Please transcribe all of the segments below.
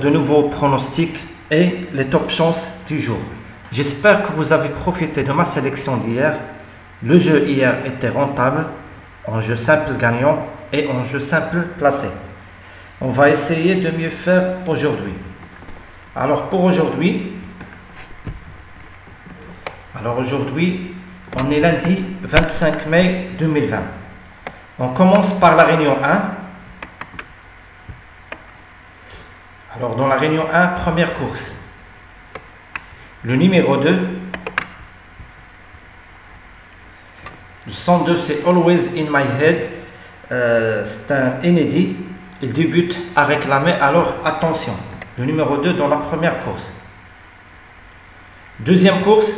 de nouveaux pronostics et les top chances du jour. J'espère que vous avez profité de ma sélection d'hier. Le jeu hier était rentable, en jeu simple gagnant et en jeu simple placé. On va essayer de mieux faire aujourd'hui. Alors pour aujourd'hui, on est lundi 25 mai 2020. On commence par la réunion 1. Alors dans la réunion 1, première course. Le numéro 2. Le 102, c'est Always in my head. C'est un inédit. Il débute à réclamer, alors attention. Le numéro 2 dans la première course. Deuxième course.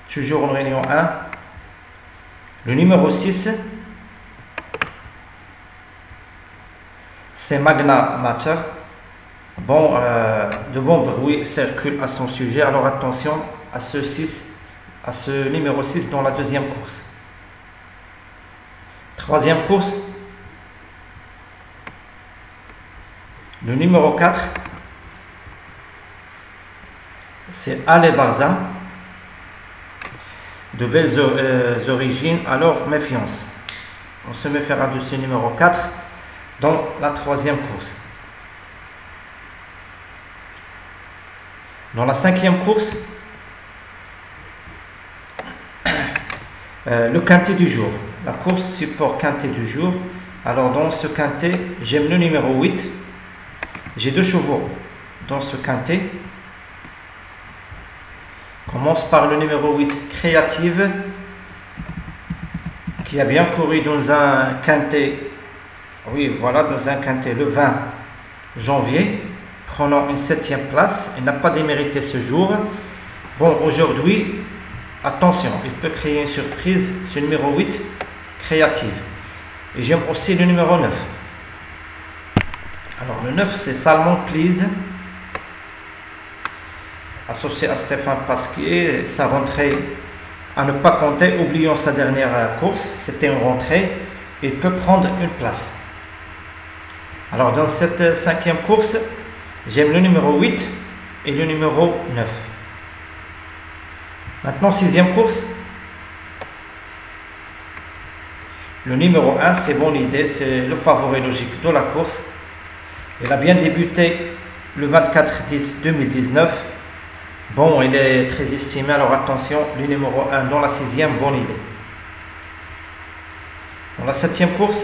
Toujours en réunion 1. Le numéro 6. C'est Magna Mater. De bons bruits circulent à son sujet, alors attention à ce numéro 6 dans la deuxième course. Troisième course. Le numéro 4. C'est Ale Barza. De belles origines, alors méfiance. On se méfiera de ce numéro 4 dans la troisième course. Dans la cinquième course, le quintet du jour. La course support quintet du jour. Alors dans ce quintet, j'aime le numéro 8. J'ai 2 chevaux dans ce quintet. Commence par le numéro 8, Créative, qui a bien couru dans un quintet. Oui, voilà, dans un quintet le 20 janvier, prenant une 7e place. Il n'a pas démérité ce jour. Bon, aujourd'hui, attention, il peut créer une surprise, ce numéro 8, Créative. Et j'aime aussi le numéro 9. Alors, le 9, c'est Salmon Please, associé à Stéphane Pasquier. Sa rentrée à ne pas compter, oublions sa dernière course, c'était une rentrée. Il peut prendre une place. Alors dans cette 5e course, j'aime le numéro 8 et le numéro 9. Maintenant 6e course. Le numéro 1, c'est bonne idée, c'est le favori logique de la course. Il a bien débuté le 24-10-2019. Bon, il est très estimé, alors attention, le numéro 1 dans la 6e, bonne idée. Dans la 7e course,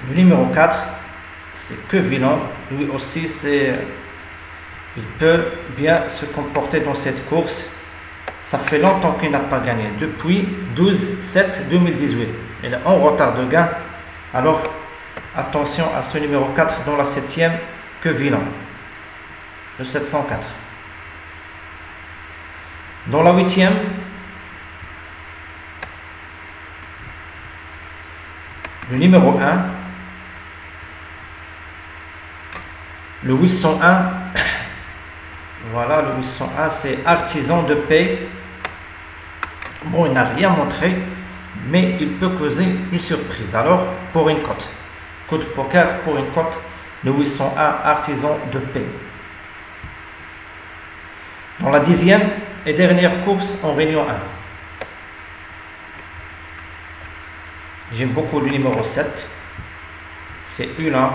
le numéro 4, c'est Que Villain. Lui aussi, il peut bien se comporter dans cette course. Ça fait longtemps qu'il n'a pas gagné, depuis 12-7-2018. Il est en retard de gain, alors attention à ce numéro 4 dans la 7e, Que Villain, le 704. Dans la 8e, le numéro 1, le 801. Voilà, le 801, c'est Artisan de paix. Bon, il n'a rien montré, mais il peut causer une surprise. Alors, pour une cote, coup de poker pour une cote, le 801, Artisan de paix. Dans la 10e et dernière course en réunion 1, j'aime beaucoup le numéro 7. C'est Hulin.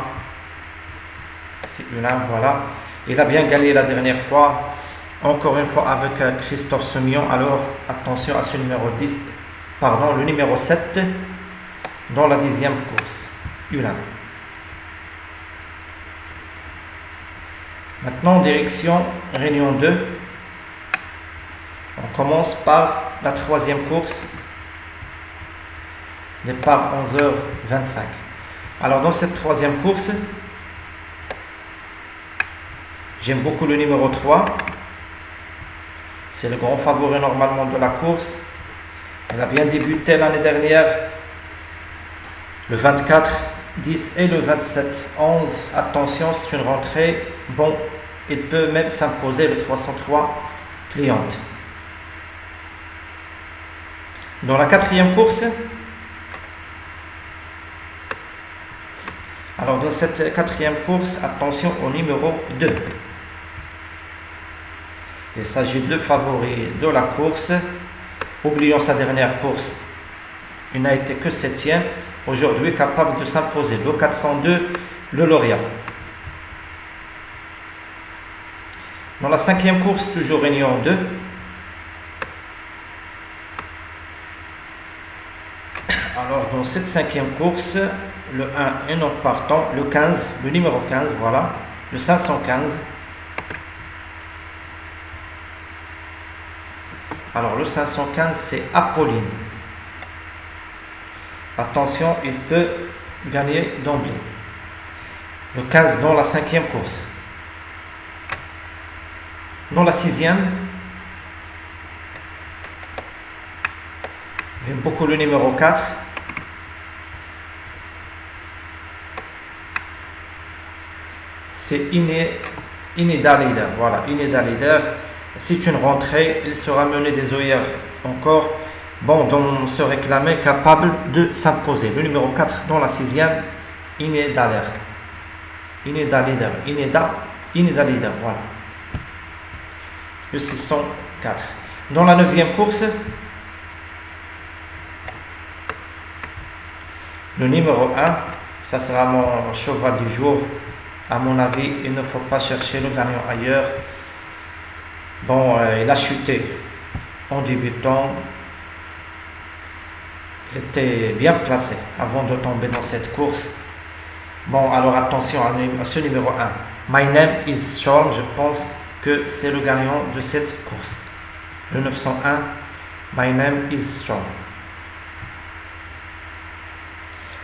C'est Hulin, voilà. Il a bien gagné la dernière fois. Encore une fois avec Christophe Semillon. Alors attention à ce numéro 10. Pardon, le numéro 7 dans la 10e course. Hulin. Maintenant, direction réunion 2. On commence par la 3e course. Départ 11h25. Alors dans cette 3e course, j'aime beaucoup le numéro 3. C'est le grand favori normalement de la course. Elle a bien débuté l'année dernière. Le 24, 10 et le 27, 11. Attention, c'est une rentrée. Bon, il peut même s'imposer le 303 cliente. Dans la 4e course, Alors dans cette quatrième course, attention au numéro 2. Il s'agit de favori de la course. Oublions sa dernière course. Il n'a été que 7e. Aujourd'hui, capable de s'imposer. Le 402, le lauréat. Dans la cinquième course, toujours réunion 2. Alors, dans cette cinquième course, le 1 est non partant, le 15, le numéro 15, voilà, le 515. Alors, le 515, c'est Apolline. Attention, il peut gagner d'emblée. Le 15 dans la cinquième course. Dans la sixième, j'aime beaucoup le numéro 4. C'est Ineda Leader. Voilà, Ineda Leader. C'est une rentrée, il sera mené des œillères encore. Bon, donc se réclamer capable de s'imposer. Le numéro 4 dans la sixième, Ineda Leader. Ineda Leader. Ineda Leader. Voilà. Le 604. Dans la neuvième course, le numéro 1, ça sera mon cheval du jour. À mon avis, il ne faut pas chercher le gagnant ailleurs. Bon, il a chuté en débutant. Il était bien placé avant de tomber dans cette course. Bon, alors attention à ce numéro 1. My Name is Strong, je pense que c'est le gagnant de cette course. Le 901, My Name is Strong.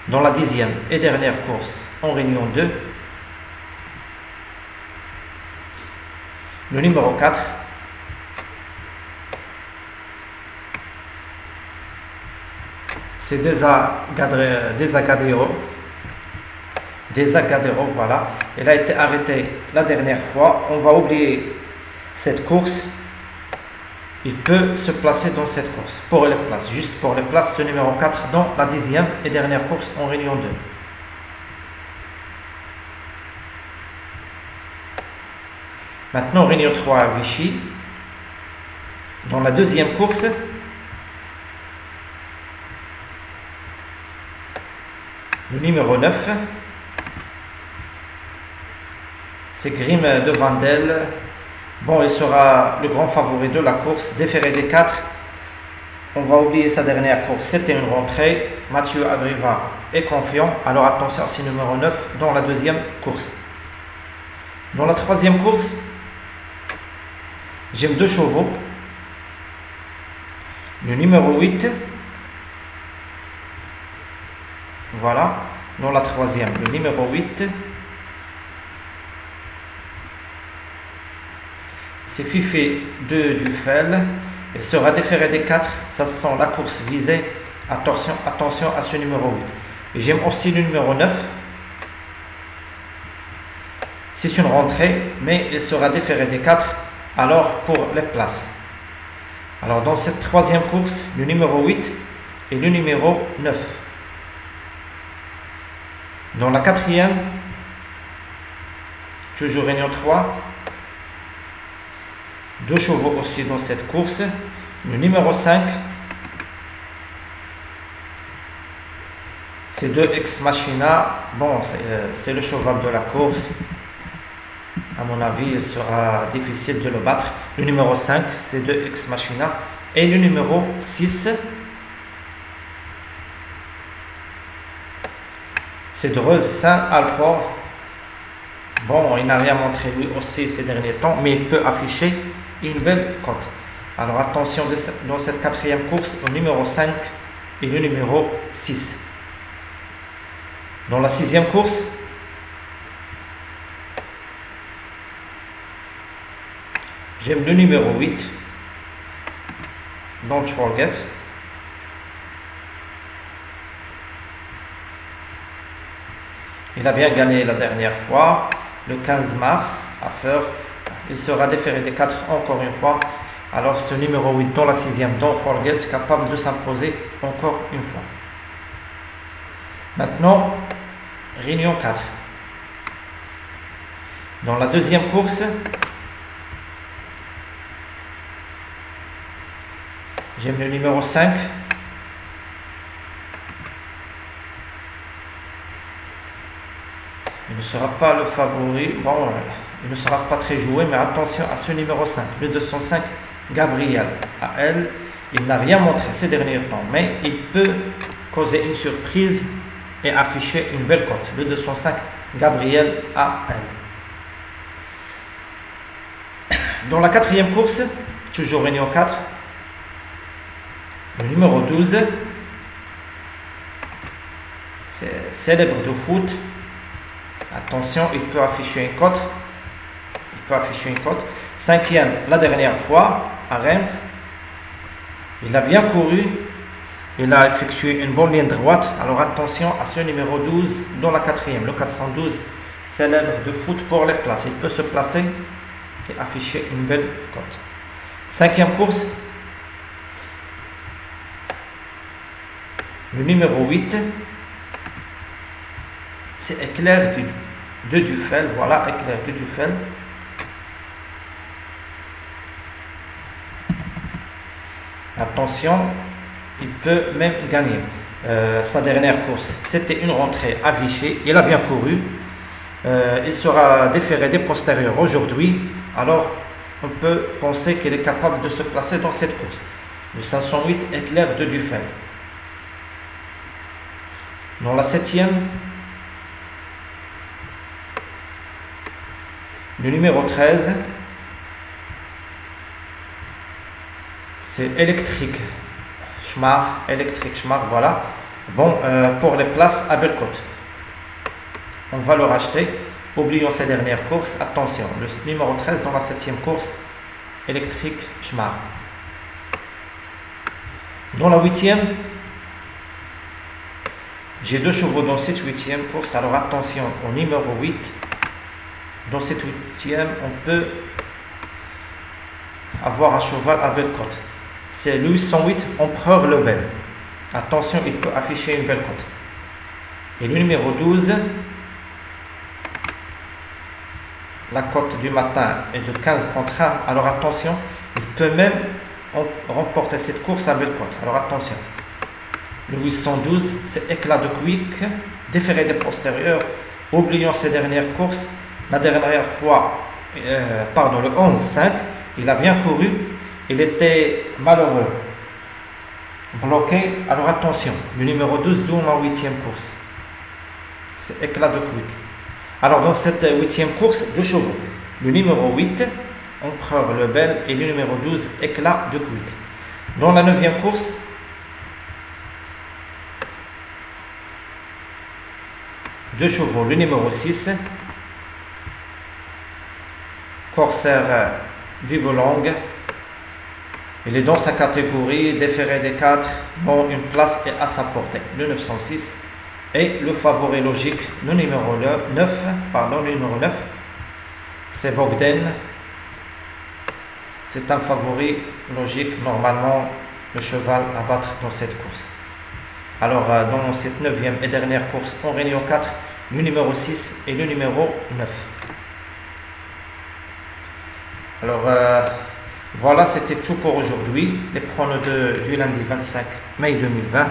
Dans la dixième et dernière course, en réunion 2, le numéro 4, c'est Desagadero, voilà. Il a été arrêté la dernière fois. On va oublier cette course. Il peut se placer dans cette course. Pour les places, juste pour les places, ce numéro 4 dans la dixième et dernière course en réunion 2. Maintenant, réunion 3 à Vichy. Dans la deuxième course, le numéro 9, c'est Grim de Vandel. Bon, il sera le grand favori de la course. Déféré des 4. On va oublier sa dernière course. C'était une rentrée. Mathieu Abriva est confiant. Alors attention à ce numéro 9 dans la deuxième course. Dans la troisième course, j'aime 2 chevaux. Le numéro 8. Voilà. Dans la troisième, le numéro 8. C'est Fifi de Dufel. Il sera déféré des 4. Ça sent la course visée. Attention à ce numéro 8. J'aime aussi le numéro 9. C'est une rentrée, mais il sera déféré des 4. Alors pour les places. Alors dans cette troisième course, le numéro 8 et le numéro 9. Dans la quatrième, toujours réunion 3, 2 chevaux aussi dans cette course. Le numéro 5, c'est 2 Ex Machina. Bon, c'est le cheval de la course. À mon avis, il sera difficile de le battre. Le numéro 5, c'est 2 Ex Machina. Et le numéro 6, c'est Dreux Saint-Alfort. Bon, il n'a rien montré lui aussi ces derniers temps, mais il peut afficher une belle cote. Alors attention dans cette quatrième course au numéro 5 et le numéro 6. Dans la sixième course, j'aime le numéro 8. Don't forget. Il a bien gagné la dernière fois, le 15 mars à Feur. Il sera déféré des 4 encore une fois. Alors ce numéro 8 dans la sixième, Don't Forget, capable de s'imposer encore une fois. Maintenant, réunion 4. Dans la deuxième course, j'aime le numéro 5. Il ne sera pas le favori. Bon, il ne sera pas très joué, mais attention à ce numéro 5, le 205 Gabriel. À elle, il n'a rien montré ces derniers temps, mais il peut causer une surprise et afficher une belle cote. Le 205 Gabriel à elle. Dans la quatrième course, toujours réunion 4, le numéro 12, c'est célèbre de foot. Attention, il peut afficher une cote. Cinquième, la dernière fois, à Reims. Il a bien couru. Il a effectué une bonne ligne droite. Alors attention à ce numéro 12 dans la quatrième. Le 412, célèbre de foot pour les places. Il peut se placer et afficher une belle cote. Cinquième course. Le numéro 8. C'est Éclair de Dufel. Voilà, Éclair de Dufel. Attention, il peut même gagner. Sa dernière course, c'était une rentrée à Vichy. Il a bien couru. Il sera déféré des postérieurs aujourd'hui. Alors, on peut penser qu'il est capable de se placer dans cette course. Le 508 Éclair de Dufel. Dans la septième, le numéro 13, c'est Électrique Schmar, voilà. Bon, pour les places à belle cote. On va le racheter. Oublions ces dernières courses. Attention, le numéro 13 dans la septième course, Électrique Schmar. Dans la huitième, j'ai deux chevaux dans cette huitième course. Alors attention au numéro 8. Dans cette huitième, on peut avoir un cheval à belle cote. C'est le 808 Empereur Lebel. Attention, il peut afficher une belle cote. Et le numéro 12, la cote du matin est de 15 contre 1. Alors attention, il peut même remporter cette course à belle cote. Alors attention. Le 812, c'est Éclat de Quick, déféré des postérieurs. Oublions ces dernières courses. La dernière fois, le 11-5, il a bien couru. Il était malheureux, bloqué. Alors attention, le numéro 12 dans la huitième course, c'est Éclat de Quick. Alors dans cette huitième course, deux chevaux. Le numéro 8, Empereur Lebel, et le numéro 12, Éclat de Quick. Dans la neuvième course, deux chevaux. Le numéro 6, Corsaire Vibelong. Il est dans sa catégorie, déféré des 4, bon, une place est à sa portée. Le 906 et le favori logique, le numéro 9, c'est Bogden. C'est un favori logique, normalement, le cheval à battre dans cette course. Alors, dans cette neuvième et dernière course en réunion 4, le numéro 6 et le numéro 9. Alors, voilà, c'était tout pour aujourd'hui. Les pronos du lundi 25 mai 2020.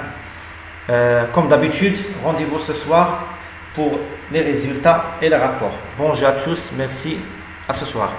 Comme d'habitude, rendez-vous ce soir pour les résultats et les rapports. Bonjour à tous, merci, à ce soir.